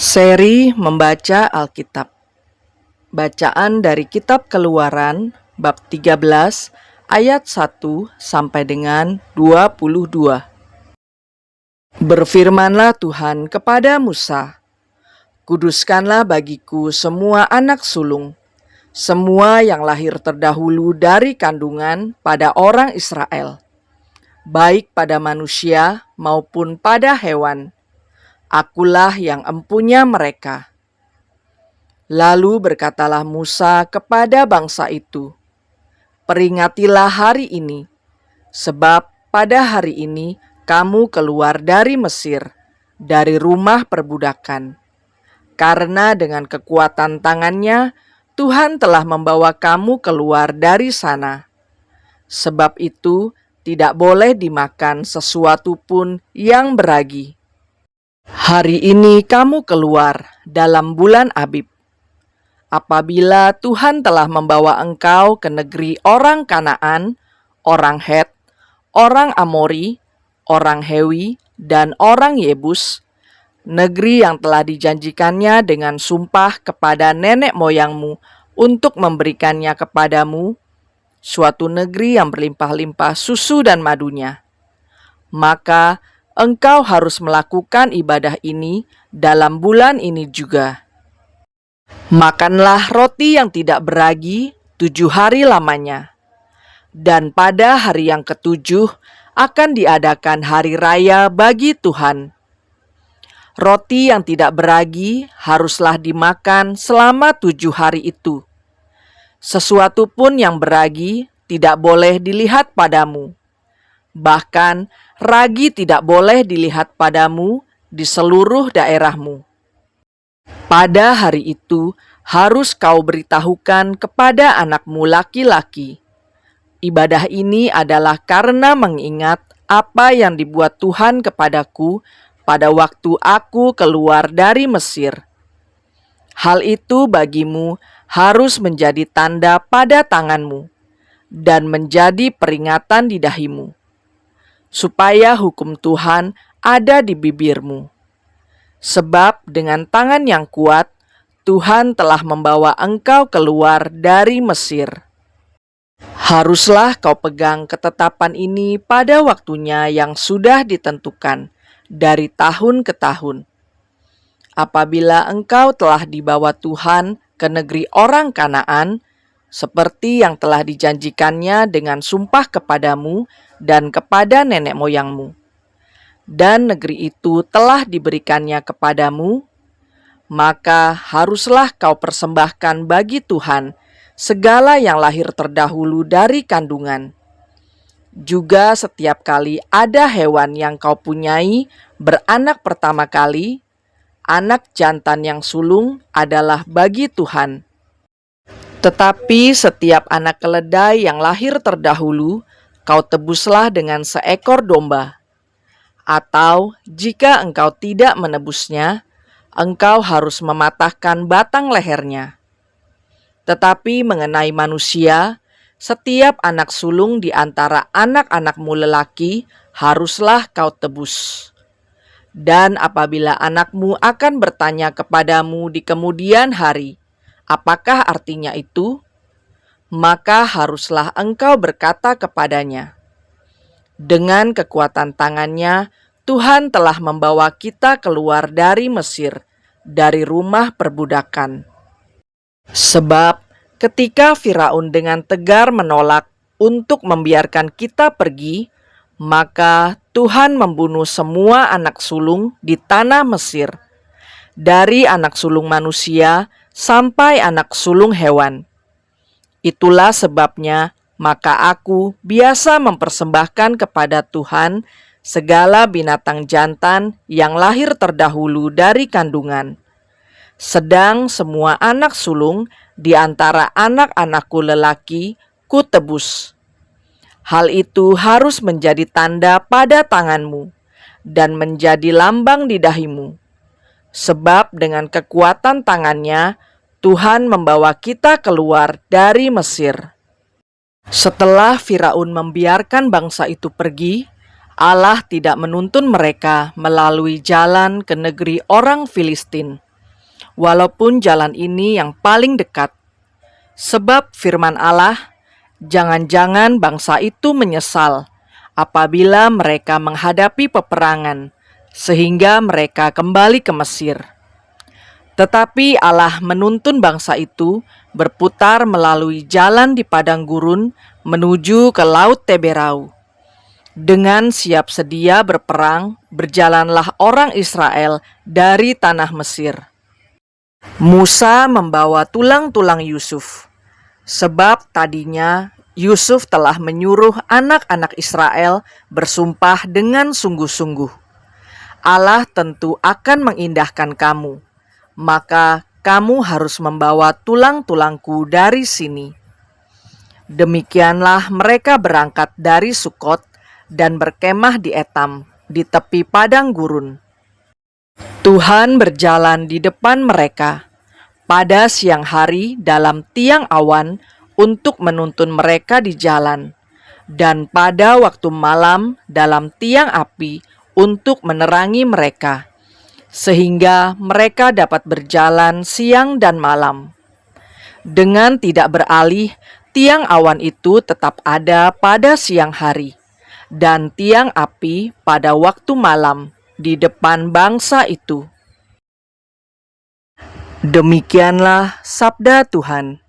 Seri Membaca Alkitab. Bacaan dari Kitab Keluaran bab 13 ayat 1 sampai dengan 22. Berfirmanlah Tuhan kepada Musa, "Kuduskanlah bagiku semua anak sulung, semua yang lahir terdahulu dari kandungan pada orang Israel, baik pada manusia maupun pada hewan. Akulah yang empunya mereka." Lalu berkatalah Musa kepada bangsa itu, "Peringatilah hari ini, sebab pada hari ini kamu keluar dari Mesir, dari rumah perbudakan. Karena dengan kekuatan tangannya, Tuhan telah membawa kamu keluar dari sana. Sebab itu tidak boleh dimakan sesuatu pun yang beragi. Hari ini kamu keluar dalam bulan Abib, apabila Tuhan telah membawa engkau ke negeri orang Kanaan, orang Het, orang Amori, orang Hewi, dan orang Yebus, negeri yang telah dijanjikannya dengan sumpah kepada nenek moyangmu untuk memberikannya kepadamu, suatu negeri yang berlimpah-limpah susu dan madunya. Maka engkau harus melakukan ibadah ini dalam bulan ini juga. Makanlah roti yang tidak beragi 7 hari lamanya, dan pada hari yang ke-7 akan diadakan hari raya bagi Tuhan. Roti yang tidak beragi haruslah dimakan selama 7 hari itu. Sesuatu pun yang beragi tidak boleh dilihat padamu. Bahkan ragi tidak boleh dilihat padamu di seluruh daerahmu. Pada hari itu harus kau beritahukan kepada anakmu laki-laki. Ibadah ini adalah karena mengingat apa yang dibuat Tuhan kepadaku pada waktu aku keluar dari Mesir. Hal itu bagimu harus menjadi tanda pada tanganmu dan menjadi peringatan di dahimu, supaya hukum Tuhan ada di bibirmu. Sebab dengan tangan yang kuat, Tuhan telah membawa engkau keluar dari Mesir. Haruslah kau pegang ketetapan ini pada waktunya yang sudah ditentukan dari tahun ke tahun. Apabila engkau telah dibawa Tuhan ke negeri orang Kanaan, seperti yang telah dijanjikannya dengan sumpah kepadamu dan kepada nenek moyangmu, dan negeri itu telah diberikannya kepadamu, maka haruslah kau persembahkan bagi Tuhan segala yang lahir terdahulu dari kandungan. Juga setiap kali ada hewan yang kau punyai beranak pertama kali, anak jantan yang sulung adalah bagi Tuhan. Tetapi setiap anak keledai yang lahir terdahulu, kau tebuslah dengan seekor domba. Atau jika engkau tidak menebusnya, engkau harus mematahkan batang lehernya. Tetapi mengenai manusia, setiap anak sulung di antara anak-anakmu lelaki haruslah kau tebus. Dan apabila anakmu akan bertanya kepadamu di kemudian hari, apakah artinya itu? Maka haruslah engkau berkata kepadanya, "Dengan kekuatan tangannya, Tuhan telah membawa kita keluar dari Mesir, dari rumah perbudakan." Sebab ketika Firaun dengan tegar menolak untuk membiarkan kita pergi, maka Tuhan membunuh semua anak sulung di tanah Mesir, dari anak sulung manusia sampai anak sulung hewan. Itulah sebabnya maka aku biasa mempersembahkan kepada Tuhan segala binatang jantan yang lahir terdahulu dari kandungan. Sedang semua anak sulung di antara anak-anakku lelaki kutebus. Hal itu harus menjadi tanda pada tanganmu dan menjadi lambang di dahimu. Sebab dengan kekuatan tangannya Tuhan membawa kita keluar dari Mesir. Setelah Firaun membiarkan bangsa itu pergi, Allah tidak menuntun mereka melalui jalan ke negeri orang Filistin, walaupun jalan ini yang paling dekat. Sebab firman Allah, jangan-jangan bangsa itu menyesal apabila mereka menghadapi peperangan, sehingga mereka kembali ke Mesir. Tetapi Allah menuntun bangsa itu berputar melalui jalan di padang gurun menuju ke Laut Teberau. Dengan siap sedia berperang, berjalanlah orang Israel dari tanah Mesir. Musa membawa tulang-tulang Yusuf, sebab tadinya Yusuf telah menyuruh anak-anak Israel bersumpah dengan sungguh-sungguh, Allah tentu akan mengindahkan kamu, maka kamu harus membawa tulang-tulangku dari sini. Demikianlah mereka berangkat dari Sukot dan berkemah di Etam, di tepi padang gurun. Tuhan berjalan di depan mereka pada siang hari dalam tiang awan untuk menuntun mereka di jalan, dan pada waktu malam dalam tiang api untuk menerangi mereka, sehingga mereka dapat berjalan siang dan malam. Dengan tidak beralih, tiang awan itu tetap ada pada siang hari, dan tiang api pada waktu malam di depan bangsa itu. Demikianlah sabda Tuhan.